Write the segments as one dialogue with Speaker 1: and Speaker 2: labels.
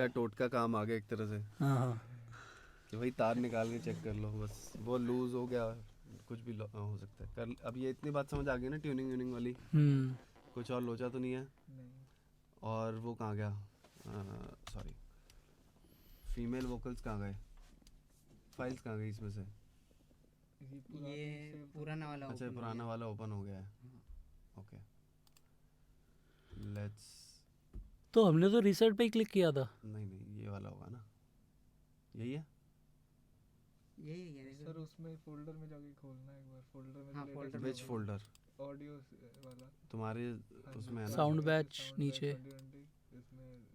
Speaker 1: टोटका काम आ गया एक तरह से
Speaker 2: हाँ हाँ
Speaker 1: कि भाई तार निकाल के चेक कर लो, बस वो लूज हो गया, कुछ भी हो सकता है कर। अब ये इतनी बात समझ आ गई ना ट्यूनिंग व्यूनिंग वाली, कुछ और लोचा तो नहीं है। और वो कहाँ गया, सॉरी, फीमेल वोकल्स कहाँ गए, फाइल्स कहाँ गई इसमें से?
Speaker 3: ये पुराना वाला
Speaker 1: अच्छा पुराना वाला ओपन हो गया है, ओके लेट्स।
Speaker 2: तो हमने तो रीसेट पे ही क्लिक किया था।
Speaker 1: नहीं नहीं ये वाला होगा ना, यही है
Speaker 3: यही है
Speaker 4: सर उसमें फोल्डर में जाके खोलना है एक बार, फोल्डर में
Speaker 3: हाँ, folder
Speaker 1: विच फोल्डर?
Speaker 4: ऑडियो वाला
Speaker 1: तुम्हारे उसमें है ना
Speaker 2: Sound batch नीचे।
Speaker 4: इसमें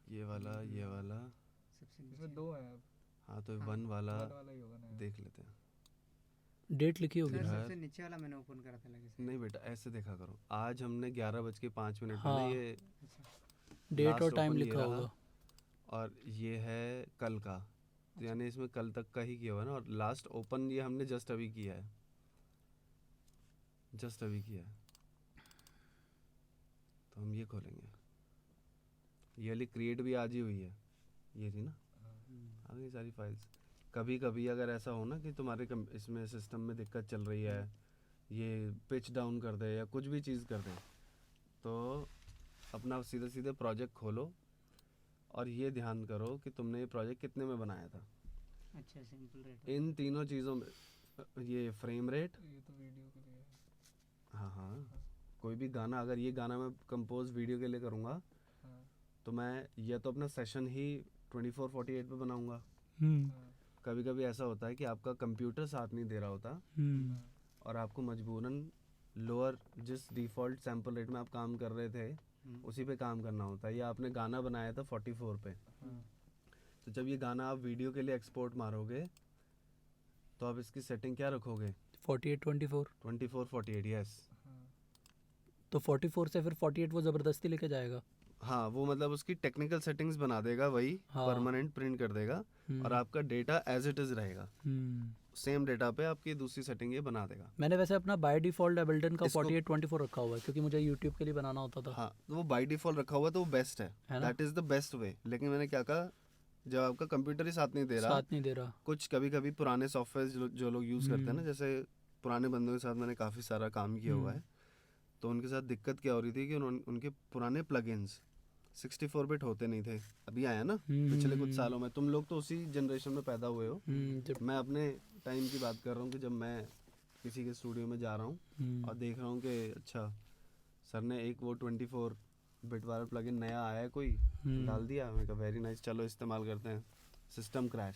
Speaker 1: ये वाला, ये वाला,
Speaker 3: सबसे
Speaker 4: इसमें
Speaker 3: नीचे।
Speaker 4: दो हैं अब,
Speaker 1: हाँ तो
Speaker 3: हाँ,
Speaker 1: वन वाला
Speaker 4: वन वाला ही होगा ना।
Speaker 1: देख लेते हैं।
Speaker 2: डेट लिखी होगी
Speaker 3: सर
Speaker 2: ना।
Speaker 3: सबसे नीचे वाला मैंने ओपन करा था लगे से।
Speaker 1: नहीं बेटा ऐसे देखा करो, आज हमने 11:05
Speaker 2: हाँ।
Speaker 1: में ये
Speaker 2: डेट
Speaker 1: last
Speaker 2: और टाइम
Speaker 1: open ये
Speaker 2: लिखा
Speaker 1: रहा,
Speaker 2: होगा।
Speaker 1: और ये है कल का, तो यानी इसमें कल तक का ही किया हुआ है ना। और लास्ट ओपन ये हमने जस्ट अभी किया है, जस्ट अभी किया है। तो हम ये खोलेंगे, ये वाली क्रिएट भी आज ही हुई है, ये थी ना, आ गई सारी फाइल्स। कभी कभी अगर ऐसा हो ना कि तुम्हारे इसमें सिस्टम में दिक्कत चल रही है, ये पिच डाउन कर दे या कुछ भी चीज़ कर दे, तो अपना सीधे सीधे प्रोजेक्ट खोलो और ये ध्यान करो कि तुमने ये प्रोजेक्ट कितने में बनाया था।
Speaker 3: अच्छा सिंपल रेट।
Speaker 1: इन तीनों चीज़ों में, ये फ्रेम रेट,
Speaker 4: ये तो वीडियो के लिए है।
Speaker 1: हाँ हाँ, कोई भी गाना, अगर ये गाना मैं कंपोज वीडियो के लिए करूँगा
Speaker 4: हाँ,
Speaker 1: तो मैं या तो अपना सेशन ही 24/48 पे बनाऊँगा।
Speaker 4: हाँ,
Speaker 1: कभी कभी ऐसा होता है कि आपका कंप्यूटर साथ नहीं दे रहा होता
Speaker 4: हाँ,
Speaker 1: और आपको मजबूरन लोअर जिस डिफ़ॉल्ट सैम्पल रेट में आप काम कर रहे थे उसी पे काम करना होता है। या आपने गाना बनाया था 44 पे,
Speaker 4: हाँ,
Speaker 1: तो जब ये गाना आप वीडियो के लिए एक्सपोर्ट मारोगे तो आप इसकी सेटिंग क्या रखोगे?
Speaker 2: 48-24।
Speaker 1: 24/48, यस।
Speaker 4: हाँ,
Speaker 2: तो 44 से फिर 48 वो ज़बरदस्ती लेके जाएगा।
Speaker 1: हाँ वो मतलब उसकी टेक्निकल सेटिंग्स बना देगा, वही
Speaker 2: हाँ।
Speaker 1: परमानेंट प्रिंट कर देगा और आपका डेटा एज इट इज़ रहेगा। सेम डेटा पे आपकी दूसरी सेटिंग ये बना देगा।
Speaker 2: मैंने वैसे अपना बाय डिफ़ॉल्ट एबल्टन का
Speaker 1: इसको-
Speaker 2: 48-24 रखा हुआ है क्योंकि मुझे यूट्यूब के लिए बनाना होता था।
Speaker 1: हाँ तो वो बाय डिफ़ॉल्ट रखा हुआ है तो वो बेस्ट है,
Speaker 2: है ना?
Speaker 1: That is the best way. लेकिन मैंने क्या कहा, जब आपका कंप्यूटर ही साथ नहीं दे रहा,
Speaker 2: साथ नहीं दे रहा।
Speaker 1: कुछ कभी कभी पुराने सॉफ्टवेयर जो लोग यूज़ करते हैं ना, जैसे पुराने बंदों के साथ मैंने काफ़ी सारा काम किया हुआ है, तो उनके साथ दिक्कत क्या हो रही थी कि उनके पुराने प्लगइन्स 64 बिट होते नहीं थे। अभी आया ना पिछले कुछ सालों में, तुम लोग तो उसी जनरेशन में पैदा हुए हो।
Speaker 2: जब
Speaker 1: मैं अपने टाइम की बात कर रहा हूँ कि जब मैं किसी के स्टूडियो में जा रहा हूँ और देख रहा हूँ कि अच्छा सर ने एक वो 24 बिट वाला प्लगइन नया आया है कोई, डाल दिया, मैंने कहा वेरी नाइस, चलो इस्तेमाल करते हैं। System crash.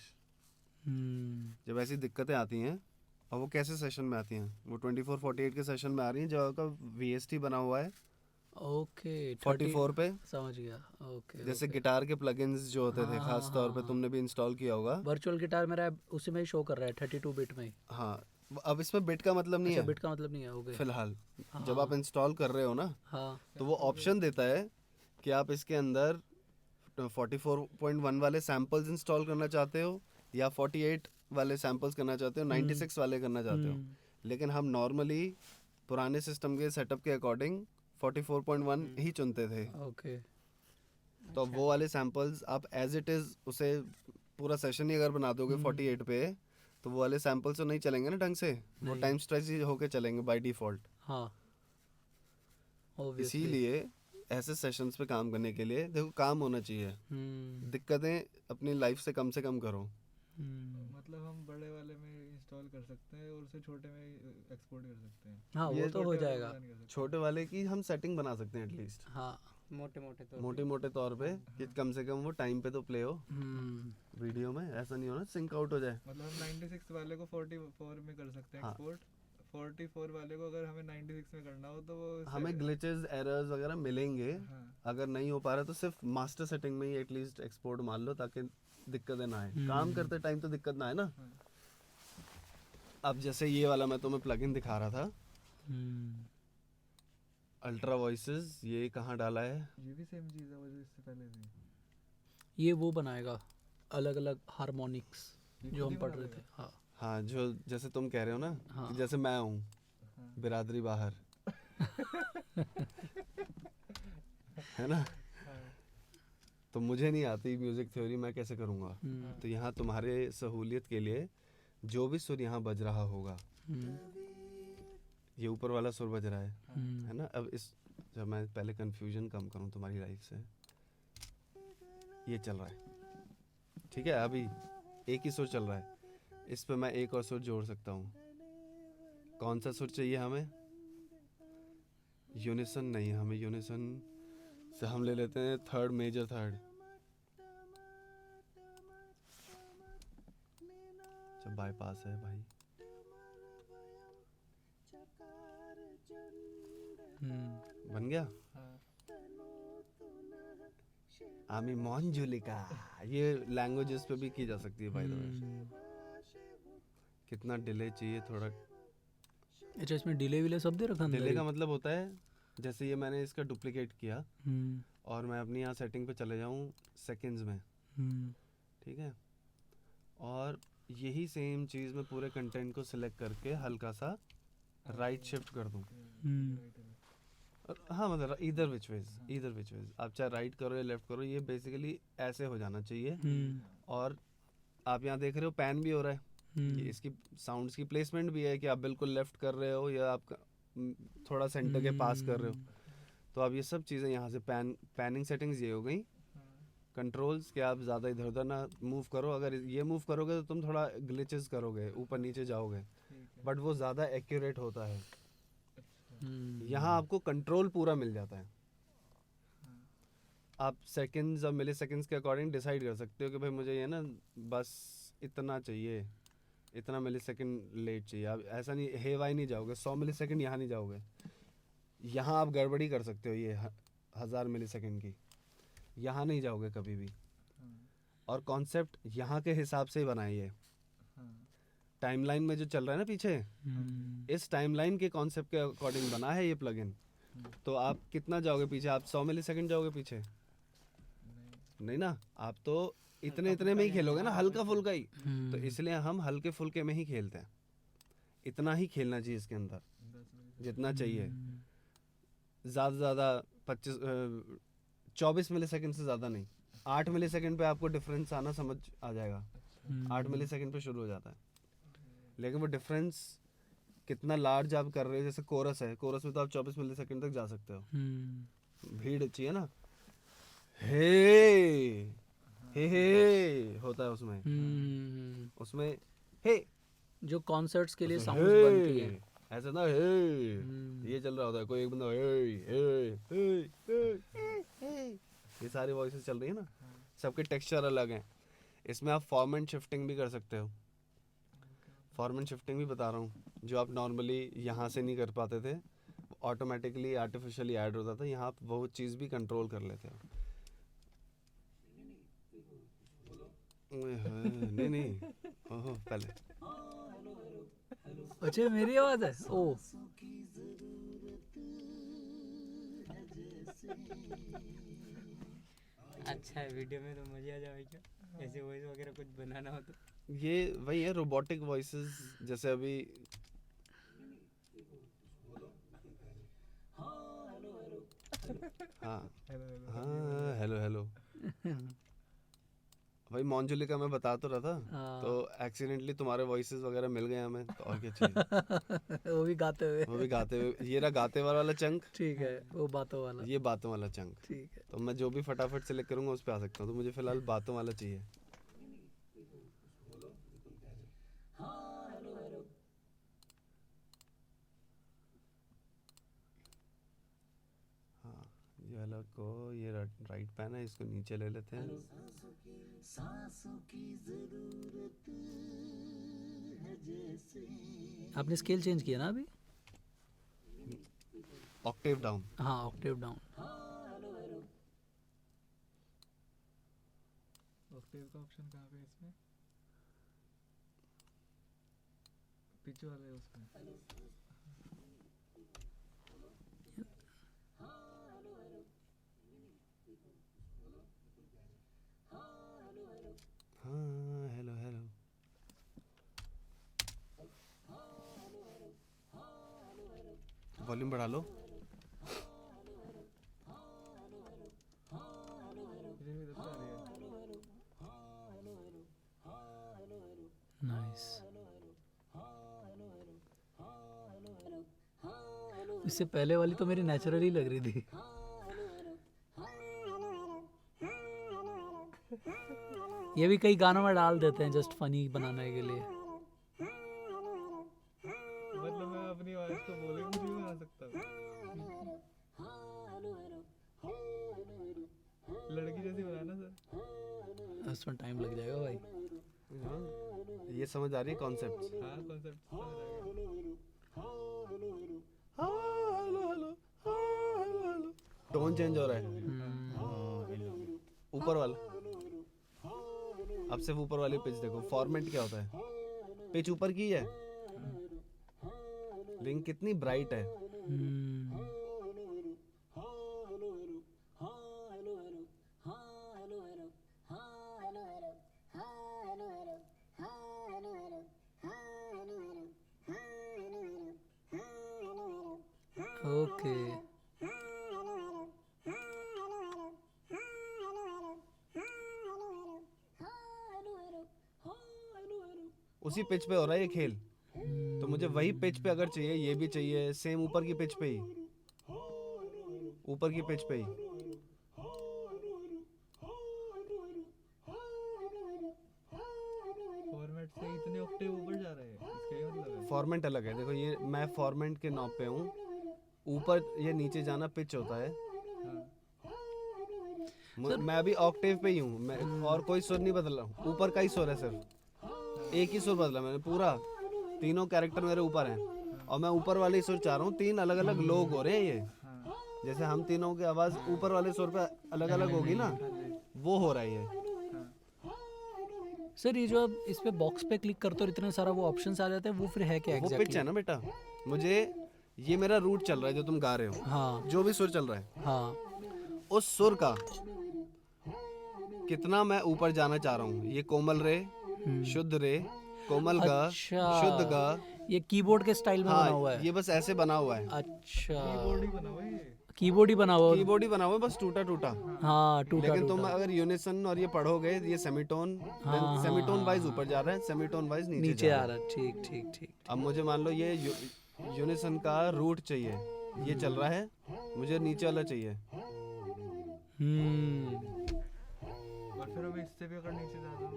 Speaker 1: जब ऐसी दिक्कतें आती हैं, और वो कैसे सेशन में आती हैं, वो 24/48 के सेशन में आ रही हैं जब आपका VST बना हुआ है
Speaker 2: ओके
Speaker 1: 44 पे।
Speaker 2: समझ गया। ओके
Speaker 1: जैसे गिटार के प्लगइन्स जो होते थे, खास तौर पे तुमने भी इंस्टॉल किया होगा।
Speaker 2: वर्चुअल गिटार मेरा उसी में ही शो कर रहा है 32 बिट में ही।
Speaker 1: हाँ अब इसमें बिट का मतलब नहीं
Speaker 2: अच्छा
Speaker 1: है
Speaker 2: बिट का मतलब नहीं है। ओके
Speaker 1: फिलहाल। जब आप इंस्टॉल कर रहे हो ना,
Speaker 2: हाँ
Speaker 1: तो वो ऑप्शन देता है कि आप इसके अंदर 44.1 वाले सैम्पल्स इंस्टॉल करना चाहते हो या 48 वाले सैम्पल्स करना चाहते हो, 96 वाले करना चाहते हो। लेकिन हम नॉर्मली पुराने सिस्टम के सेटअप के अकॉर्डिंग 44.1 ही चुनते थे।
Speaker 2: ओके
Speaker 1: तो वो वाले सैम्पल्स आप एज इट इज़ उसे पूरा सेशन ही अगर बना दोगे 48 पे, तो वो वाले सैम्पल्स तो नहीं चलेंगे ना ढंग से, वो टाइम स्ट्रेच ही होके चलेंगे बाय डिफ़ॉल्ट।
Speaker 2: हाँ obviously।
Speaker 1: इसीलिए ऐसे सेशंस पे काम करने के लिए देखो काम होना चाहिए, दिक्कतें अपनी लाइफ से कम करो।
Speaker 4: मतलब हम बड़े वाले में इंस्टॉल कर सकते हैं और उसे छोटे में एक्सपोर्ट कर सकते हैं।
Speaker 2: हाँ वो
Speaker 1: ये
Speaker 2: तो हो जाएगा।
Speaker 1: छोटे वाले की हम सेटिंग बना सकते हैं एटलीस्ट,
Speaker 2: हाँ
Speaker 3: मोटे मोटे तो
Speaker 1: मोटे तौर पे, कि कम से कम वो टाइम पे तो प्ले हो वीडियो में, ऐसा नहीं होना सिंक आउट हो जाए।
Speaker 4: मतलब हम 96 वाले को 44 में कर सकते हैं
Speaker 1: हाँ।
Speaker 4: एक्सपोर्ट, 44 वाले को अगर हमें 96 में करना हो तो वो
Speaker 1: हमें ग्लिचेस एरर्स वगैरह मिलेंगे।
Speaker 4: हाँ।
Speaker 1: अगर नहीं हो पा रहा तो सिर्फ मास्टर सेटिंग में ही एटलीस्ट एक्सपोर्ट मान लो ताकि दिक्कतें ना आए, काम करते टाइम तो दिक्कत ना आए ना।
Speaker 4: हाँ।
Speaker 1: अब जैसे ये वाला मैं तुम्हें प्लगइन दिखा रहा था, अल्ट्रा वॉइसेस, ये कहाँ डाला है?
Speaker 4: ये भी सेम चीज़ है वो जो इससे पहले थी।
Speaker 2: ये वो बनाएगा अलग अलग हार्मोनिक्स
Speaker 4: ये
Speaker 2: जो
Speaker 4: खुद
Speaker 2: हम
Speaker 4: ही
Speaker 2: पढ़
Speaker 4: बना
Speaker 2: रहे
Speaker 4: देगा?
Speaker 2: थे। हाँ
Speaker 1: हाँ जो जैसे तुम कह रहे हो ना,
Speaker 2: हाँ।
Speaker 1: कि जैसे मैं हूँ
Speaker 4: हाँ।
Speaker 1: बिरादरी बाहर है ना,
Speaker 4: हाँ।
Speaker 1: तो मुझे नहीं आती म्यूजिक थ्योरी, मैं कैसे करूँगा? तो यहाँ तुम्हारे सहूलियत के लिए जो भी सुर यहाँ बज रहा होगा, ये ऊपर वाला सुर बज रहा है ना? अब इस जब मैं पहले कंफ्यूजन कम करूँ तुम्हारी लाइफ से, ये चल रहा है, ठीक है? अभी एक ही सुर चल रहा है, इस पे मैं एक और सुर जोड़ सकता हूँ। कौन सा सुर चाहिए हमें? यूनिसन नहीं, हमें यूनिसन से हम ले लेते हैं थर्ड, मेजर थर्ड। जब बाईपास है भाई, बन गया। आमी मॉन्जुलिका, ये लैंग्वेजेस पे भी की जा सकती है बाय द वे। कितना डिले चाहिए थोड़ा?
Speaker 2: अच्छा, इसमें डिले विले सब दे रखा?
Speaker 1: डिले का मतलब होता है जैसे ये मैंने इसका डुप्लीकेट किया और मैं अपनी यहाँ सेटिंग पे चले जाऊँ सेकंड्स में, ठीक है? और यही सेम चीज़ मैं पूरे कंटेंट को सिलेक्ट करके हल्का सा राइट शिफ्ट कर दूँ। हाँ, मतलब इधर विच वेज आप चाहे राइट करो या लेफ्ट करो, ये बेसिकली ऐसे हो जाना चाहिए। और आप यहाँ देख रहे हो पैन भी हो रहा है, ये इसकी साउंड्स की प्लेसमेंट भी है कि आप बिल्कुल लेफ्ट कर रहे हो या आप थोड़ा सेंटर के पास कर रहे हो। तो अब ये सब चीज़ें यहाँ से पैनिंग सेटिंग्स ये हो गई। कंट्रोल्स कि आप ज़्यादा इधर उधर ना मूव करो, अगर ये मूव करोगे तो तुम थोड़ा ग्लिचेस करोगे, ऊपर नीचे जाओगे, बट वो ज़्यादा एक्यूरेट होता है। यहाँ आपको कंट्रोल पूरा मिल जाता है। आप सेकंड्स और मिली सेकंड्स के अकॉर्डिंग डिसाइड कर सकते हो कि भाई मुझे ये ना बस इतना चाहिए, इतना मिली सेकेंड लेट चाहिए। आप ऐसा नहीं हेवाई नहीं जाओगे, 100 मिली सेकेंड यहाँ नहीं जाओगे, यहाँ आप गड़बड़ी कर सकते हो, ये 1000 मिली सेकेंड की यहाँ नहीं जाओगे कभी भी। और कॉन्सेप्ट यहाँ के हिसाब से ही बनाइए। टाइमलाइन में जो चल रहा है ना पीछे, इस टाइमलाइन के कॉन्सेप्ट के अकॉर्डिंग बना है ये प्लगइन। तो आप कितना जाओगे पीछे? आप 100 मिली सेकेंड जाओगे पीछे? नहीं ना, आप तो इतने में ही खेलोगे ना, हल्का फुल्का ही। तो इसलिए हम हल्के फुल्के में ही खेलते हैं, इतना ही खेलना चाहिए इसके अंदर जितना चाहिए। ज़्यादा 24 मिली सेकेंड से ज़्यादा नहीं। 8 मिली सेकेंड पे आपको डिफरेंस आना समझ आ जाएगा। 8 मिली सेकेंड पे शुरू हो जाता है, लेकिन वो डिफरेंस कितना लार्ज आप कर रहे हो। जैसे कोरस है, कोरस में तो आप 24 मिली सेकेंड तक जा सकते हो। भीड़ चाहिए ना, हे होता है उसमें हे
Speaker 2: जो कॉन्सर्ट्स के लिए साउंड्स बनती है,
Speaker 1: ऐसा ना हे ये चल रहा होता है, कोई एक बंदा हे ये सारी वॉइसेस चल रही है ना, सबके टेक्सचर अलग हैं। इसमें आप फॉर्म एंड शिफ्टिंग भी कर सकते हो। फॉर्म एंड शिफ्टिंग भी बता रहा हूँ, जो आप नॉर्मली यहाँ से नहीं कर पाते थे, ऑटोमेटिकली आर्टिफिशियली ऐड होता था। यहाँ आप वो चीज़ भी कंट्रोल कर लेते हो। नहीं ओहो पहले
Speaker 2: अच्छा मेरी आवाज है। ओ
Speaker 3: अच्छा है, वीडियो में तो मजा आ जाए क्या, ऐसे वॉइस वगैरह कुछ बनाना हो तो।
Speaker 1: ये वही है रोबोटिक वॉइसेस, जैसे अभी हाँ हेलो भाई मॉन्जुलिका मैं बता तो रहा था, तो एक्सीडेंटली तुम्हारे वॉइसेस वगैरह मिल गए हमें, तो और क्या चाहिए।
Speaker 2: वो भी गाते हुए
Speaker 1: ये रहा गाते वाला चंक,
Speaker 2: ठीक है, वो बातों वाला,
Speaker 1: ये बातों वाला चंक,
Speaker 2: ठीक है।
Speaker 1: तो मैं जो भी फटाफट सेलेक्ट करूंगा उस पे आ सकता हूँ। तो मुझे फिलहाल बातों वाला चाहिए। हाँ ये वाला को, ये राइट पैन है, इसको नीचे ले लेते हैं।
Speaker 2: आपने स्केल चेंज किया ना अभी?
Speaker 1: Octave down.
Speaker 2: हाँ ऑक्टेव डाउन।
Speaker 4: ऑक्टेव का ऑप्शन कहाँ पे है इसमें? पिच वाले उसमें।
Speaker 1: हाँ हेलो वॉल्यूम बढ़ा लो।
Speaker 4: धीरे धीरे
Speaker 2: इससे पहले वाली तो मेरी नेचुरली लग रही थी। ये भी कई गानों में डाल देते हैं जस्ट फनी बनाने के लिए।
Speaker 4: मतलब मैं अपनी आवाज को बोले कुछ भी बना सकता हूँ, लड़की जैसी बनाना सर।
Speaker 2: उसमें टाइम लग जाएगा भाई।
Speaker 1: हाँ, ये समझ आ रही है कॉन्सेप्ट।
Speaker 4: हाँ कॉन्सेप्ट समझ आ गया।
Speaker 1: टोन चेंज हो रहा है, ऊपर वाला। अब सिर्फ ऊपर वाली पिच देखो, फॉर्मेट क्या होता है, पिच ऊपर की है, लेकिन कितनी ब्राइट है।
Speaker 2: ओके
Speaker 1: उसी पिच पे हो रहा है ये खेल, तो मुझे वही पिच पे अगर चाहिए, ये भी चाहिए सेम ऊपर की पिच पे ही, ऊपर की पिच पे ही।
Speaker 4: फॉर्मेट से इतने ऑक्टेव ऊपर जा रहे हैं, इसका ये मतलब है।
Speaker 1: फॉर्मेट अलग है, देखो ये मैं फॉर्मेट के नॉब पे हूँ, ऊपर ये नीचे जाना पिच होता है। मैं अभी ऑक्टेव पे ही हूँ, मैं और कोई सुर नहीं बदला, ऊपर का ही सुर है, सिर्फ एक ही सुर बदला मैंने, पूरा तीनों कैरेक्टर मेरे ऊपर हैं और मैं ऊपर वाले ही सुर चाह रहा हूँ। तीन अलग अलग लोग हो रहे हैं ये, जैसे हम तीनों की आवाज ऊपर वाले सुर पे अलग अलग होगी ना, वो हो रहा है ये।
Speaker 2: सर ये जो आप इस पे बॉक्स पे क्लिक करते हो और इतने सारा वो ऑप्शंस आ जाते हैं, वो फिर है क्या
Speaker 1: वो
Speaker 2: एग्जैक्टली?
Speaker 1: पिच है ना बेटा, मुझे ये मेरा रूट चल रहा है जो तुम गा रहे हो,
Speaker 2: हाँ
Speaker 1: जो भी सुर चल रहा है,
Speaker 2: हाँ
Speaker 1: उस सुर का कितना मैं ऊपर जाना चाह रहा हूँ। ये कोमल रे, शुद्ध रे, कोमल गा,
Speaker 2: अच्छा।
Speaker 1: शुद्ध गा।
Speaker 2: ये कीबोर्ड के स्टाइल में बना हुआ
Speaker 1: हाँ,
Speaker 2: है।
Speaker 1: ये बस ऐसे बना हुआ है,
Speaker 2: अच्छा
Speaker 4: कीबोर्ड ही बना हुआ है ये।
Speaker 2: कीबोर्ड ही बना हुआ है।
Speaker 1: कीबोर्ड ही बना हुआ है, बस टूटा टूटा।
Speaker 2: हाँ टूटा
Speaker 1: लेकिन तुम
Speaker 2: टूटा
Speaker 1: अगर यूनिसन और ये पढ़ोगे, ये सेमीटोन, सेमीटोन वाइज ऊपर जा रहा है, सेमीटोन वाइज नीचे
Speaker 2: नीचे
Speaker 1: जा
Speaker 2: आ
Speaker 1: रहा है।
Speaker 2: रहा है। ठीक ठीक ठीक।
Speaker 1: अब मुझे मान लो ये यूनिसन का रूट चाहिए, ये चल रहा है, मुझे नीचे वाला चाहिए।
Speaker 4: और फिर मैं इससे भी अगर नीचे जाता हूँ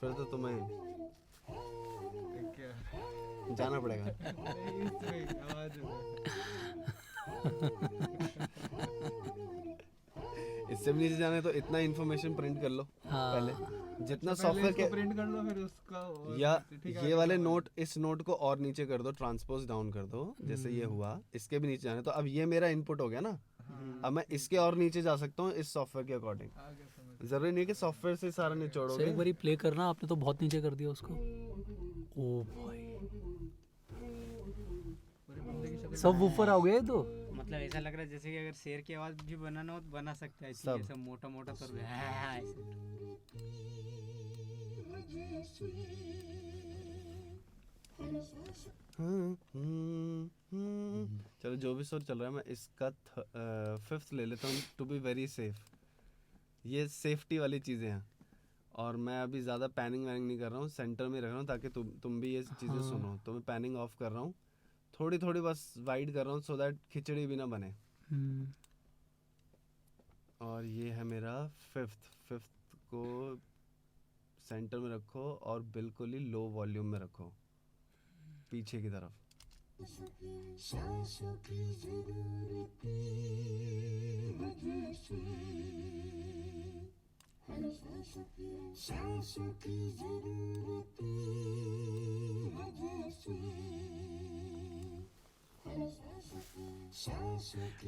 Speaker 1: फिर तो तुम्हें
Speaker 4: क्या
Speaker 1: जाना पड़ेगा।
Speaker 4: इसमें आवाज
Speaker 1: इससे भी नीचे जाना है तो इतना इन्फॉर्मेशन प्रिंट कर लो
Speaker 2: हाँ।
Speaker 1: पहले, जितना सॉफ्टवेयर के,
Speaker 4: प्रिंट कर लो, फिर उसका और
Speaker 1: या
Speaker 4: ठीक है,
Speaker 1: ये वाले नोट, इस नोट को और नीचे कर दो, ट्रांसपोज डाउन कर दो, जैसे ये हुआ, इसके भी नीचे जाना है। तो अब ये मेरा इनपुट हो गया ना, अब मैं इसके और नीचे जा सकता हूँ इस सॉफ्टवेयर के अकॉर्डिंग।
Speaker 4: आगे समझ।
Speaker 1: जरूरी नहीं कि सॉफ्टवेयर से सारा
Speaker 2: सर
Speaker 1: निचोड़ोगे।
Speaker 2: एक बारी प्ले करना, आपने तो बहुत नीचे कर दिया उसको। ओ भाई
Speaker 4: पूरे बंदे की शक्ल
Speaker 2: सब ऊपर आ गए तो।
Speaker 3: मतलब ऐसा लग रहा है जैसे कि अगर शेर की आवाज भी बनाना हो तो बना सकता है,
Speaker 1: सब।
Speaker 3: ऐसा मोटा मोटा कर ऐसे।
Speaker 1: चलो जो भी सुर चल रहा है, मैं इसका फिफ्थ ले लेता हूँ टू बी वेरी सेफ। ये सेफ्टी वाली चीज़ें हैं, और मैं अभी ज़्यादा पैनिंग वैनिंग नहीं कर रहा हूँ, सेंटर में रख रहा हूँ ताकि तुम भी ये चीज़ें सुनो। तो मैं पैनिंग ऑफ कर रहा हूँ, थोड़ी थोड़ी बस वाइड कर रहा हूँ, सो दैट खिचड़ी भी ना बने। और ये है मेरा फिफ्थ को सेंटर में रखो और बिल्कुल ही लो वॉल्यूम में रखो, पीछे की तरफ।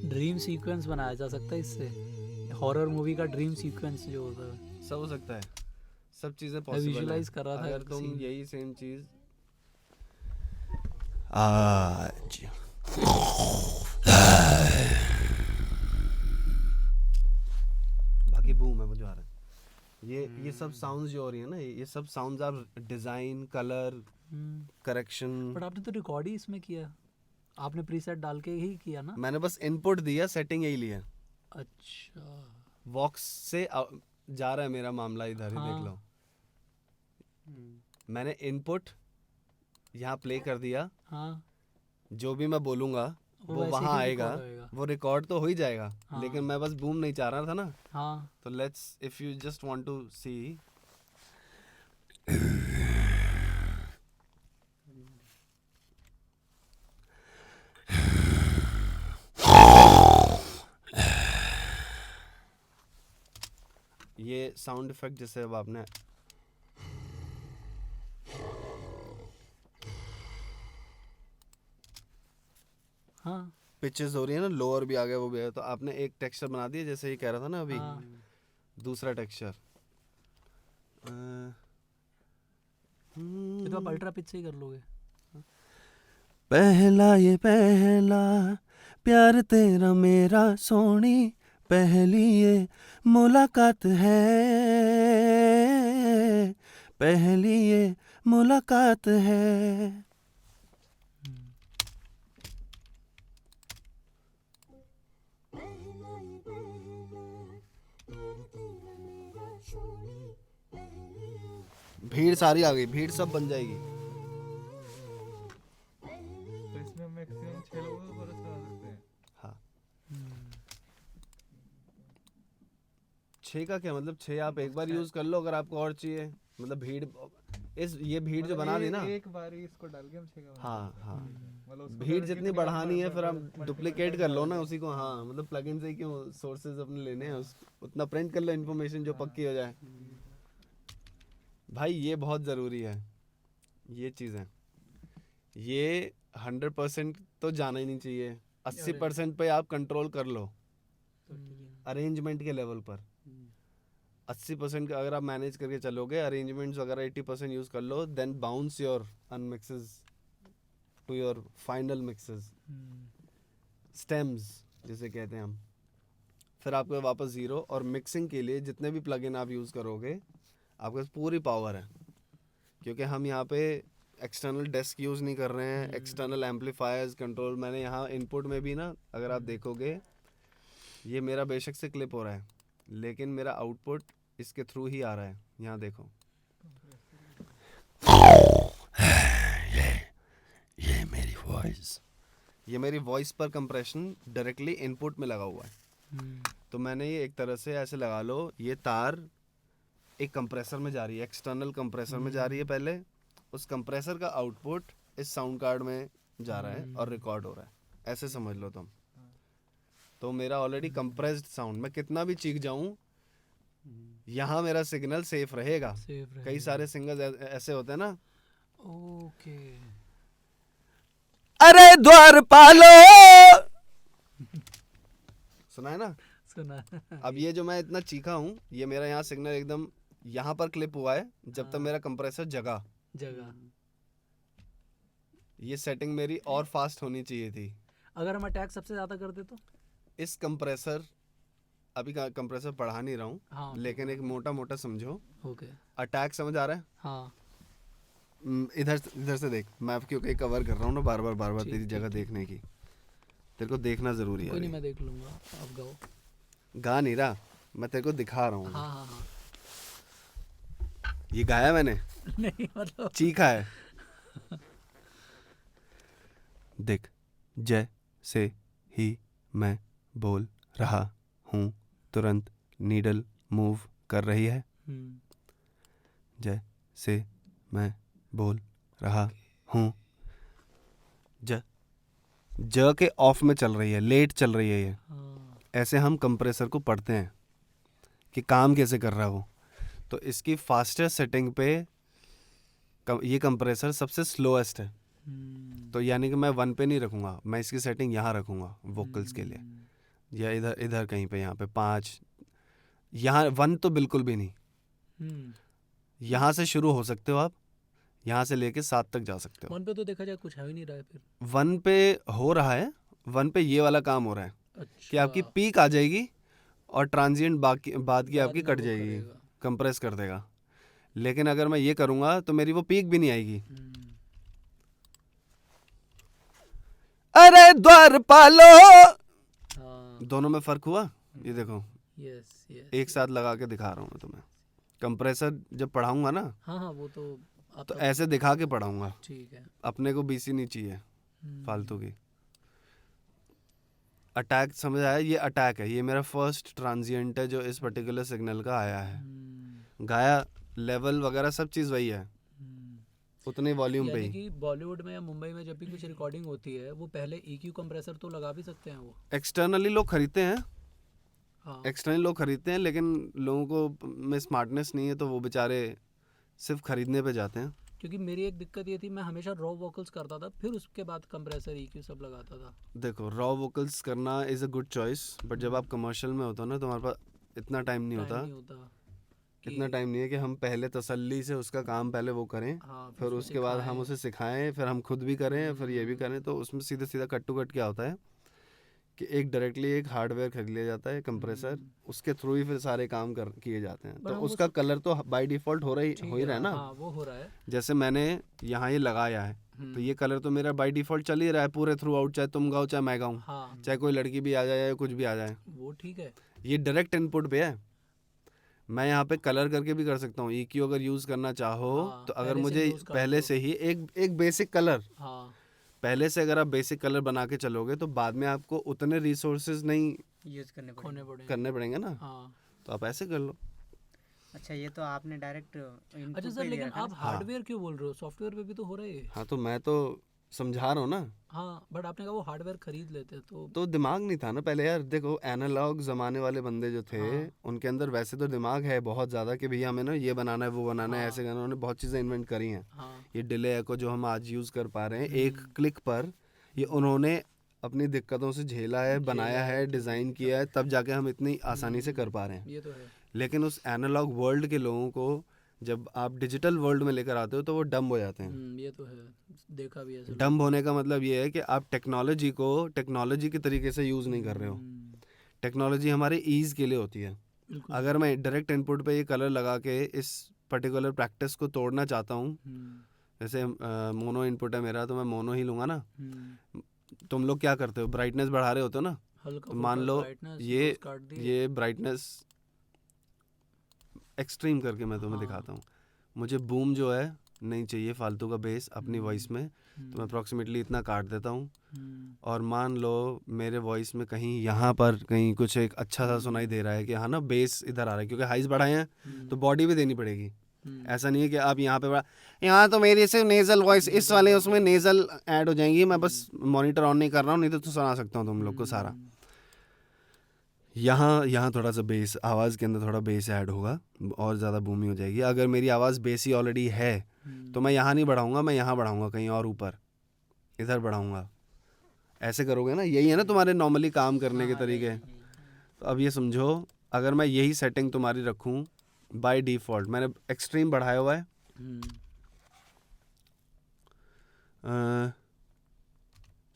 Speaker 2: ड्रीम सीक्वेंस बनाया जा सकता है इससे, हॉरर मूवी का ड्रीम सीक्वेंस जो होता है।
Speaker 1: सब हो सकता है, सब चीज़ें पॉसिबल है।
Speaker 2: विजुअलाइज कर रहा था
Speaker 1: अगर
Speaker 2: एक
Speaker 1: तुम
Speaker 2: scene।
Speaker 1: यही सेम चीज़ आज बाकी बूम है वो जो आ रहा है, ये सब साउंड्स जो हो रही है ना, ये सब साउंड्स आप डिज़ाइन, कलर, करेक्शन,
Speaker 2: बट आपने तो रिकॉर्ड ही इसमें किया, आपने प्रीसेट डाल के ही किया ना?
Speaker 1: मैंने बस इनपुट दिया, सेटिंग यही लिया।
Speaker 2: अच्छा
Speaker 1: वॉक्स से जा रहा है मेरा मामला, इधर ही देख लो। मैंने इनपुट यहाँ प्ले कर दिया,
Speaker 2: हाँ
Speaker 1: जो भी मैं बोलूंगा वो
Speaker 2: वैसे
Speaker 1: वहाँ
Speaker 2: ही
Speaker 1: आएगा,
Speaker 2: record होएगा।
Speaker 1: वो रिकॉर्ड तो हो ही जाएगा।
Speaker 2: हाँ।
Speaker 1: लेकिन मैं बस बूम नहीं चाह रहा था ना,
Speaker 2: हाँ
Speaker 1: तो let's if you just want to see, ये साउंड इफेक्ट जैसे अब आपने
Speaker 2: हाँ
Speaker 1: पिचेस हो रही है ना, लोअर भी आ गया वो भी आ गया, तो आपने एक टेक्सचर बना दिया जैसे ये कह रहा था ना अभी।
Speaker 2: हाँ।
Speaker 1: दूसरा टेक्सचर
Speaker 2: ये तो आप अल्ट्रा पिच से ही कर लोगे।
Speaker 1: पहला ये पहला प्यार तेरा मेरा सोनी, पहली ये मुलाकात है, पहली ये मुलाकात है। भीड़ सारी आ गई, भीड़ सब बन जाएगी।
Speaker 4: तो इसमें मैक्सिमम 6 लोगों को कोरस करा सकते हैं।
Speaker 1: हाँ 6 का क्या मतलब, 6 आप एक बार यूज कर लो अगर आपको और चाहिए। मतलब भीड़ ये भीड़ जो बना दी ना,
Speaker 4: एक बार ही इसको डाल के हम 6 का बना
Speaker 1: हाँ
Speaker 4: सकते हैं।
Speaker 1: हाँ,
Speaker 4: मतलब उसको
Speaker 1: भीड़
Speaker 4: करके
Speaker 1: जितनी
Speaker 4: फिर
Speaker 1: बढ़ानी है फिर आप
Speaker 4: multiple
Speaker 1: डुप्लीकेट कर लो ना उसी को। हाँ मतलब प्लगइन से ही क्यों, सोर्सेज अपने लेने हैं, उतना प्रिंट कर लो इन्फॉर्मेशन जो पक्की हो जाए। भाई ये बहुत ज़रूरी है, ये चीज़ें ये 100% तो जाना ही नहीं चाहिए। 80% पे आप कंट्रोल कर लो अरेंजमेंट के लेवल पर। 80% का अगर आप मैनेज करके चलोगे, अरेंजमेंट्स वगैरह 80% यूज़ कर लो, then bounce your unmixes to your final mixes, stems जिसे कहते हैं हम। फिर आपके वापस ज़ीरो। और मिक्सिंग के लिए जितने भी प्लगइन आप यूज़ करोगे आपके पास पूरी पावर है, क्योंकि हम यहाँ पे एक्सटर्नल डेस्क यूज़ नहीं कर रहे हैं, एक्सटर्नल एम्पलीफायर्स कंट्रोल। मैंने यहाँ इनपुट में भी ना, अगर आप देखोगे ये मेरा बेशक से क्लिप हो रहा है लेकिन मेरा आउटपुट इसके थ्रू ही आ रहा है। यहाँ देखो ये मेरी वॉइस, ये मेरी वॉइस पर कंप्रेशन डायरेक्टली इनपुट में लगा हुआ है। तो मैंने ये एक तरह से ऐसे लगा लो, ये तार एक कंप्रेसर में जा रही है, एक्सटर्नल कंप्रेसर में जा रही है पहले, उस कंप्रेसर का आउटपुट इस साउंड कार्ड में जा रहा है और रिकॉर्ड हो रहा है, ऐसे समझ लो तुम। तो मेरा ऑलरेडी कंप्रेस्ड साउंड, मैं कितना भी चीख जाऊं यहाँ मेरा सिग्नल सेफ रहेगा। कई सारे सिंगर्स ऐसे होते हैं ना,
Speaker 2: ओके
Speaker 1: अरे द्वार पालो, सुना है ना।
Speaker 2: सुना।
Speaker 1: अब ये जो मैं इतना चीखा हूँ, ये मेरा यहाँ सिग्नल एकदम यहाँ पर क्लिप हुआ है जब तक मेरा कंप्रेसर जगा। ये सेटिंग मेरी और फास्ट होनी चाहिए थी।
Speaker 2: अगर हम अटैक सबसे ज्यादा कर दे तो
Speaker 1: इस कंप्रेसर, अभी का कंप्रेसर बढ़ा नहीं रहा हूँ,
Speaker 2: हाँ
Speaker 1: लेकिन एक मोटा मोटा समझो।
Speaker 2: ओके
Speaker 1: अटैक समझ आ रहा है।
Speaker 2: हाँ
Speaker 1: इधर से देख, मैं क्योंकि कवर कर रहा हूँ ना बार बार
Speaker 2: ठीक,
Speaker 1: तेरी जगह
Speaker 2: ठीक,
Speaker 1: देखने की, तेरे को देखना जरूरी
Speaker 2: कोई नहीं,
Speaker 1: है।
Speaker 2: मैं देख लूंगा, आप गाओ।
Speaker 1: गा नहीं रहा, मैं तेरे को दिखा रहा हूँ।
Speaker 2: हाँ हाँ हाँ
Speaker 1: ये गाया मैंने,
Speaker 2: नहीं मतलब
Speaker 1: चीखा है। देख जैसे ही मैं बोल रहा हूँ तुरंत नीडल मूव कर रही है। जैसे मैं बोल रहा हूँ ज के ऑफ में चल रही है, लेट चल रही है ये।
Speaker 2: हाँ
Speaker 1: ऐसे हम कंप्रेसर को पढ़ते हैं कि काम कैसे कर रहा है वो। तो इसकी फास्टेस्ट सेटिंग पे ये कंप्रेसर सबसे स्लोएस्ट है। तो यानी कि मैं 1 पे नहीं रखूँगा, मैं इसकी सेटिंग यहाँ रखूँगा वोकल्स के लिए, या इधर कहीं पे, यहाँ पे 5, यहाँ 1 तो बिल्कुल भी नहीं। यहाँ से शुरू हो सकते हो आप, यहाँ से लेके 7 तक जा सकते हो।
Speaker 2: 1 पे तो देखा जाए कुछ है ही नहीं रहा है फिर।
Speaker 1: 1 पे हो रहा है, 1 पे ये वाला काम हो रहा है कि आपकी पीक आ जाएगी और ट्रांजिएंट बाद की आपकी कट जाएगी, कंप्रेस कर देगा। लेकिन अगर मैं ये करूँगा तो मेरी वो पीक भी नहीं आएगी। अरे द्वार पालो, दोनों में फर्क हुआ। ये देखो, एक साथ लगा के दिखा रहा हूँ मैं तुम्हें। कंप्रेसर जब पढ़ाऊंगा ना,
Speaker 2: हाँ हाँ वो तो
Speaker 1: तो ऐसे दिखा के पढ़ाऊंगा,
Speaker 2: ठीक है।
Speaker 1: अपने को बीसी नहीं चाहिए। फालतू की। अटैक समझ आया, ये अटैक है, ये मेरा फर्स्ट ट्रांजिएंट है जो इस पर्टिकुलर सिग्नल का आया है। गाया लेवल वगैरह सब चीज़ वही है, उतने वॉल्यूम पे
Speaker 2: यानी
Speaker 1: ही।
Speaker 2: कि बॉलीवुड में या मुंबई में जब भी कुछ रिकॉर्डिंग होती है वो पहले EQ कंप्रेसर तो लगा भी सकते हैं वो।
Speaker 1: एक्सटर्नली लोग खरीदते हैं,
Speaker 2: हाँ
Speaker 1: एक्सटर्नली लोग खरीदते हैं, लेकिन लोगों को में स्मार्टनेस नहीं है तो वो बेचारे सिर्फ खरीदने पे जाते हैं।
Speaker 2: क्योंकि मेरी एक दिक्कत ये थी, मैं हमेशा रॉ वोकल्स करता था, फिर उसके बाद कंप्रेसर EQ सब लगाता था।
Speaker 1: देखो रॉ वोकल्स करना is a good choice, but जब आप कमर्शियल में होते हो ना तो हमारे पास इतना टाइम नहीं
Speaker 2: टाइम
Speaker 1: होता,
Speaker 2: नहीं होता
Speaker 1: इतना टाइम नहीं है कि हम पहले तसल्ली से उसका काम पहले वो करें,
Speaker 2: हाँ
Speaker 1: फिर
Speaker 2: उसको
Speaker 1: उसके बाद हम
Speaker 2: सिखाएं।
Speaker 1: उसे सिखाएं, फिर हम खुद भी करें, फिर ये भी करें। तो उसमें सीधा सीधा कट टू कट क्या होता है कि एक डायरेक्टली एक हार्डवेयर खरीद लिया जाता है कंप्रेसर, उसके थ्रू ही फिर सारे काम कर किए जाते हैं।
Speaker 2: पर
Speaker 1: तो
Speaker 2: हम
Speaker 1: उसका
Speaker 2: उस-
Speaker 1: कलर तो बाय डिफ़ॉल्ट हो
Speaker 2: ठीक
Speaker 1: ही रहा है ना।
Speaker 2: हाँ वो हो रहा है।
Speaker 1: जैसे मैंने यहाँ ये लगाया है तो ये कलर तो मेरा बाय डिफ़ॉल्ट चल ही रहा है पूरे थ्रू आउट, चाहे तुम गाओ चाहे मैं गाऊँ,
Speaker 2: हाँ
Speaker 1: चाहे कोई लड़की भी आ जाए या कुछ भी आ जाए,
Speaker 2: वो ठीक है।
Speaker 1: ये डायरेक्ट इनपुट पे है। मैं यहाँ पे कलर करके भी कर सकता हूँ, EQ अगर यूज़ करना चाहो
Speaker 2: हाँ,
Speaker 1: तो अगर
Speaker 2: पहले से
Speaker 1: मुझे
Speaker 2: use कर
Speaker 1: पहले
Speaker 2: लो।
Speaker 1: से ही एक बेसिक कलर,
Speaker 2: हाँ
Speaker 1: पहले से अगर आप बेसिक कलर बना के चलोगे तो बाद में आपको उतने रिसोर्सेज नहीं
Speaker 3: यूज़ करने
Speaker 2: खोने
Speaker 3: पड़ेंगे।
Speaker 2: पड़े।
Speaker 1: करने पड़ेंगे ना,
Speaker 2: हाँ
Speaker 1: तो आप ऐसे कर लो।
Speaker 3: अच्छा, ये तो आपने डायरेक्ट
Speaker 2: अच्छा सर, लेकिन आप हार्डवेयर क्यों बोल रहे हो? सॉफ्टवेयर पे भी तो हो रहा है ये।
Speaker 1: हाँ तो मैं तो समझा रहा हूँ ना,
Speaker 2: हाँ बट आपने कहा वो हार्डवेयर खरीद लेते हैं तो
Speaker 1: दिमाग नहीं था ना पहले यार। देखो एनालॉग ज़माने वाले बंदे जो थे
Speaker 2: हाँ।
Speaker 1: उनके अंदर वैसे तो दिमाग है बहुत ज़्यादा कि भैया हमें ना ये बनाना है वो बनाना है
Speaker 2: हाँ।
Speaker 1: ऐसे करना है, उन्होंने बहुत चीज़ें इन्वेंट करी हैं।
Speaker 2: हाँ
Speaker 1: ये डिले एको जो हम आज यूज़ कर पा रहे हैं एक क्लिक पर, ये उन्होंने अपनी दिक्कतों से झेला है, बनाया है, डिज़ाइन किया है, तब जाके हम इतनी आसानी से कर पा रहे हैं।
Speaker 2: ये तो है।
Speaker 1: लेकिन उस एनालॉग वर्ल्ड के लोगों को जब आप डिजिटल वर्ल्ड में लेकर आते हो तो वो डम्ब हो जाते हैं।
Speaker 2: ये तो है, देखा भी है ऐसे
Speaker 1: डम्ब होने का मतलब ये है कि आप टेक्नोलॉजी को टेक्नोलॉजी के तरीके से यूज़ नहीं कर रहे हो। टेक्नोलॉजी हमारे ईज़ के लिए होती है।
Speaker 2: बिल्कुल।
Speaker 1: अगर मैं डायरेक्ट इनपुट पे ये कलर लगा के इस पर्टिकुलर प्रैक्टिस को तोड़ना चाहता हूँ, जैसे मोनो इनपुट है मेरा तो मैं मोनो ही लूँगा ना। तुम लोग क्या करते हो, ब्राइटनेस बढ़ा रहे होते हो ना,
Speaker 2: हल्का
Speaker 1: तो मान लो ये ब्राइटनेस एक्सट्रीम करके मैं तुम्हें दिखाता हूँ। मुझे बूम जो है नहीं चाहिए फालतू का बेस अपनी वॉइस में, तो मैं अप्रॉक्सीमेटली इतना काट देता हूँ। और मान लो मेरे वॉइस में कहीं यहाँ पर कहीं कुछ एक अच्छा सा सुनाई दे रहा है कि हाँ ना बेस इधर आ रहा है, क्योंकि हाइज बढ़ाए हैं तो बॉडी भी देनी पड़ेगी। ऐसा नहीं है कि आप यहाँ पे यहाँ तो मेरी सिर्फ नेजल वॉइस, इस वाले उसमें नेजल ऐड हो जाएंगी, मैं बस मॉनिटर ऑन नहीं कर रहा हूँ, नहीं तो सुना सकता हूँ तुम लोग को सारा। यहाँ थोड़ा सा बेस, आवाज़ के अंदर थोड़ा बेस ऐड होगा और ज़्यादा बूमी हो जाएगी। अगर मेरी आवाज़ बेस ही ऑलरेडी है तो मैं यहाँ नहीं बढ़ाऊँगा, मैं यहाँ बढ़ाऊँगा कहीं और ऊपर, इधर बढ़ाऊँगा। ऐसे करोगे ना, यही है ना तुम्हारे नॉर्मली काम करने के तरीके। तो अब ये समझो, अगर मैं यही सेटिंग तुम्हारी रखूँ बाय डिफ़ॉल्ट, मैंने एक्सट्रीम बढ़ाया हुआ है,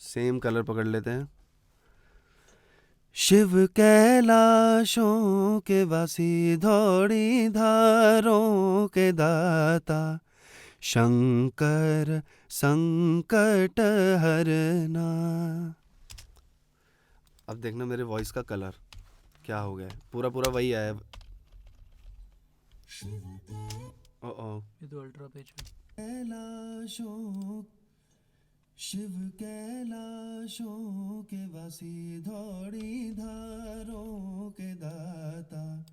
Speaker 1: सेम कलर पकड़ लेते हैं। शिव कैलाशों के वासी, धौड़ी धारों के दाता, शंकर संकट हरना। अब देखना मेरे वॉइस का कलर क्या हो गया है, पूरा पूरा वही आया है।
Speaker 2: ये तो अल्ट्रा पिच है।
Speaker 1: कैलाशों, शिव कैलाशों के वासी, धौड़ी धारों के दाता,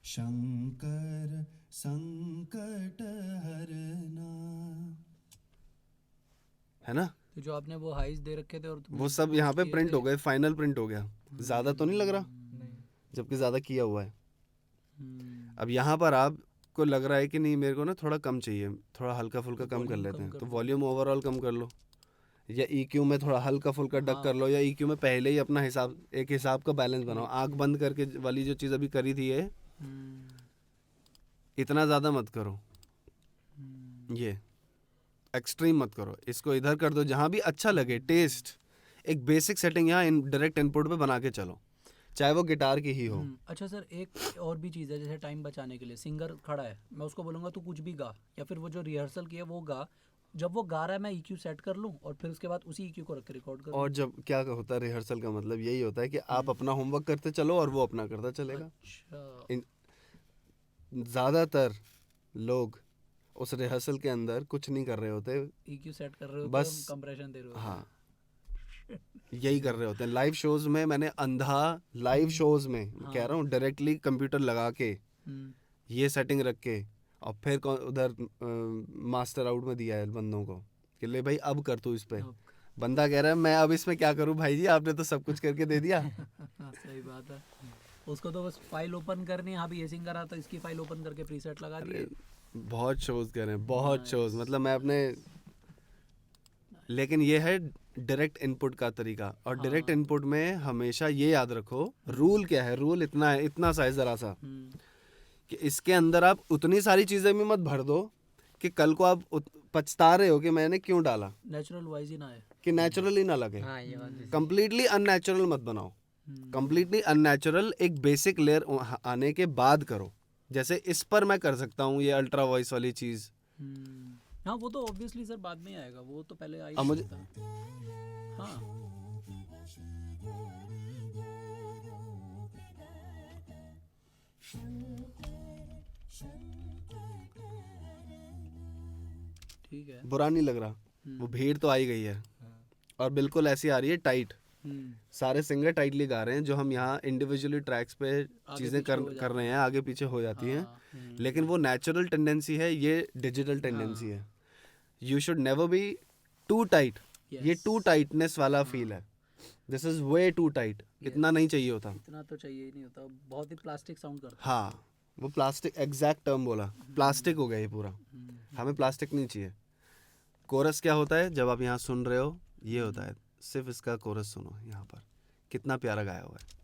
Speaker 1: शंकर संकट हरना, है ना।
Speaker 2: तो जो आपने वो हाइज दे रखे थे और
Speaker 1: वो सब यहाँ पे प्रिंट हो गए, फाइनल प्रिंट हो गया। ज़्यादा तो नहीं लग रहा, जबकि ज़्यादा किया हुआ है। अब यहाँ पर आपको लग रहा है कि नहीं मेरे को ना थोड़ा कम चाहिए, थोड़ा हल्का फुल्का कम कर लेते हैं, तो वॉल्यूम ओवरऑल कम कर लो, या EQ में थोड़ा हल्का फुल्का डक कर लो, या EQ में पहले ही अपना हिसाब, एक हिसाब का बैलेंस बनाओ। आंख बंद करके वाली जो चीज़ अभी करी थी ये इतना ज़्यादा मत करो, ये एक्सट्रीम मत करो, इसको इधर कर दो जहाँ भी अच्छा लगे टेस्ट। एक बेसिक सेटिंग यहाँ डायरेक्ट इनपुट पे बना के चलो, चाहे वो गिटार की ही हो।
Speaker 2: अच्छा सर, एक और भी चीज़ है, जैसे टाइम बचाने के लिए सिंगर खड़ा है, मैं उसको बोलूँगा तू कुछ भी गा, या फिर वो जो रिहर्सल किया वो गा, जब वो गा रहा है मैं EQ सेट कर लूँ और फिर उसके बाद उसी EQ को रख के रिकॉर्ड कर।
Speaker 1: और जब क्या होता है रिहर्सल का मतलब यही होता है कि आप अपना होमवर्क करते चलो और वो अपना करता चलेगा।
Speaker 2: अच्छा।
Speaker 1: ज़्यादातर लोग उस रिहर्सल के अंदर कुछ नहीं कर रहे होते,
Speaker 2: EQ सेट कर रहे हो
Speaker 1: बस
Speaker 2: कंप्रेशन दे रहे हो।
Speaker 1: हाँ, यही कर रहे होते हैं लाइव शोज में। मैंने अंधा लाइव शोज में कह रहा हूँ डायरेक्टली कंप्यूटर लगा के ये सेटिंग रख के और फिर उधर मास्टर आउट में दिया है बंदों को कि ले भाई अब कर तू इस पे। बंदा कह रहा है मैं अब इसमें क्या करूं भाई जी, आपने तो सब कुछ करके दे दिया।
Speaker 2: सही बात है, उसको तो बस फाइल ओपन करनी है। हाँ भी ये सिंगर आता, इसकी फाइल ओपन करके प्रीसेट लगा दिए।
Speaker 1: बहुत शोज कर रहे हैं, बहुत शोज, मतलब मैं अपने, लेकिन ये है डायरेक्ट इनपुट का तरीका। और डायरेक्ट इनपुट में हमेशा ये याद रखो रूल क्या है। रूल इतना है, इतना सा है जरा सा, कि इसके अंदर आप उतनी सारी चीजें भी मत भर दो कि कल को आप पछता रहे हो कि मैंने क्यों डाला।
Speaker 2: नेचुरल वाइज ही ना है,
Speaker 1: कि नेचुरल ही ना लगे। कंप्लीटली अननेचुरल मत बनाओ। कंप्लीटली अननेचुरल एक बेसिक लेयर आने के बाद करो। जैसे इस पर मैं कर सकता हूँ ये अल्ट्रा वॉइस वाली चीज।
Speaker 2: हाँ वो तो ऑब्वियसली सर बाद में आएगा, वो तो पहले आई
Speaker 1: मुझे
Speaker 2: हाँ ठीक है,
Speaker 1: बुरा नहीं लग रहा। वो भीड़ तो आई गई है और बिल्कुल ऐसी आ रही है टाइट। सारे सिंगर टाइटली गा रहे हैं। जो हम यहाँ इंडिविजुअली ट्रैक्स पे चीजें कर रहे हैं आगे पीछे हो जाती हैं, लेकिन वो नेचुरल टेंडेंसी है, ये डिजिटल टेंडेंसी है। You should never be too tight. ये टू टाइटनेस वाला फील है। This is way too tight. इतना नहीं चाहिए होता,
Speaker 2: इतना तो चाहिए ही नहीं होता, बहुत ही प्लास्टिक साउंड करता है।
Speaker 1: हाँ वो प्लास्टिक, एग्जैक्ट टर्म बोला, प्लास्टिक हो गया ये पूरा। हमें प्लास्टिक नहीं चाहिए। कोरस क्या होता है जब आप यहाँ सुन रहे हो, ये होता है। सिर्फ इसका कोरस सुनो यहाँ पर, कितना प्यारा गाया हुआ है।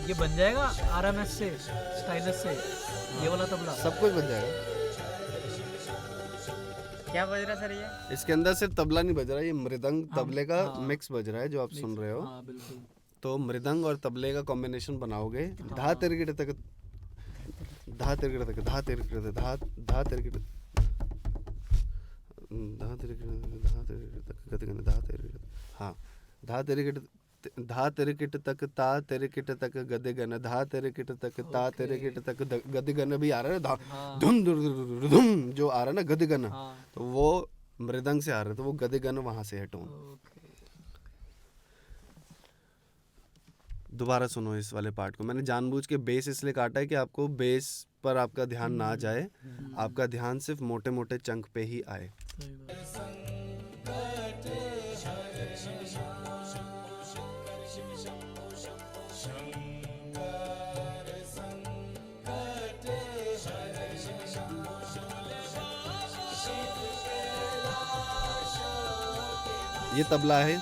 Speaker 2: ये बन जाएगा आरएमएस से, स्टाइलस से, ये वाला तबला
Speaker 1: सब कुछ बन जाएगा।
Speaker 3: क्या बज रहा सर ये?
Speaker 1: इसके अंदर सिर्फ तबला नहीं बज रहा, ये मृदंग तबले का मिक्स बज रहा है जो आप सुन रहे हो।
Speaker 2: हाँ बिल्कुल।
Speaker 1: तो मृदंग और तबले का कॉम्बिनेशन बनाओगे। धा तिरगिट तक, धा तिरगिट तक, धा तिरगिट तक, धा तिरगिट, धा तिरगिट, धा तिरगिट तक, गदगन, धा तिरगिट, हाँ, धा तिरगिट, धा तिरगिट तक, ता तिरगिट तक, गदगन, धा तिरगिट तक, ता तिरगिट तक, गदगन भी आ रहा है ना, धुम धुम जो आ रहा है ना गदगन, तो वो मृदंग से आ रहा है, तो वो गदगन वहां से है टोन। दोबारा सुनो इस वाले पार्ट को। मैंने जानबूझ के बेस इसलिए काटा है कि आपको बेस पर आपका ध्यान ना जाए, आपका ध्यान सिर्फ मोटे मोटे चंक पे ही आए। ये तबला है,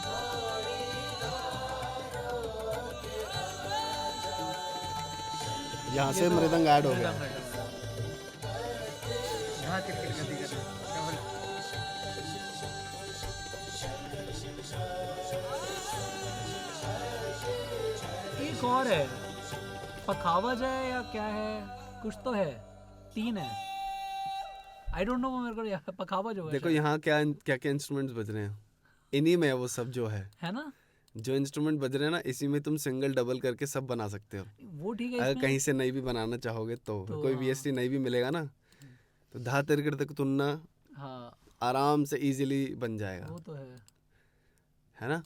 Speaker 1: यहाँ से मृदंग ऐड हो गया।
Speaker 2: एक और है, पखावज है या क्या है, कुछ तो है, 3 है, आई डोंट नो, मेरे को याद पखावज होगा।
Speaker 1: देखो यहाँ क्या क्या क्या इंस्ट्रूमेंट्स बज रहे हैं, इन्हीं में वो सब जो है
Speaker 2: ना,
Speaker 1: जो इंस्ट्रूमेंट बज रहे हैं ना, इसी में तुम सिंगल डबल करके सब बना सकते हो।
Speaker 2: वो ठीक है।
Speaker 1: अगर कहीं से नहीं भी बनाना चाहोगे तो कोई VST नहीं भी मिलेगा ना, तो धा तिरगिट तक तुन्ना आराम से इजीली बन जाएगा।
Speaker 2: वो तो
Speaker 1: है ना।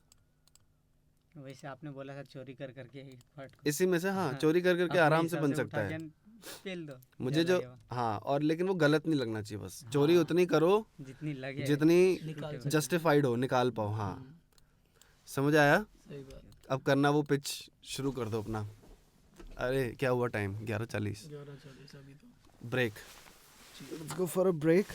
Speaker 3: वैसे आपने बोला था चोरी कर करके एक पार्ट को,
Speaker 1: इसी में से हाँ चोरी कर करके आराम से बन सकता है।
Speaker 3: पेल दो
Speaker 1: मुझे जो हाँ, और लेकिन वो गलत नहीं लगना चाहिए। बस चोरी उतनी करो
Speaker 3: जितनी लगे,
Speaker 1: जितनी जस्टिफाइड हो, निकाल पाओ। हाँ समझ आया।
Speaker 2: सही बात।
Speaker 1: अब करना वो पिच शुरू कर दो अपना। अरे क्या हुआ टाइम, 11:40।
Speaker 2: अभी तो
Speaker 1: break, let's go for a break.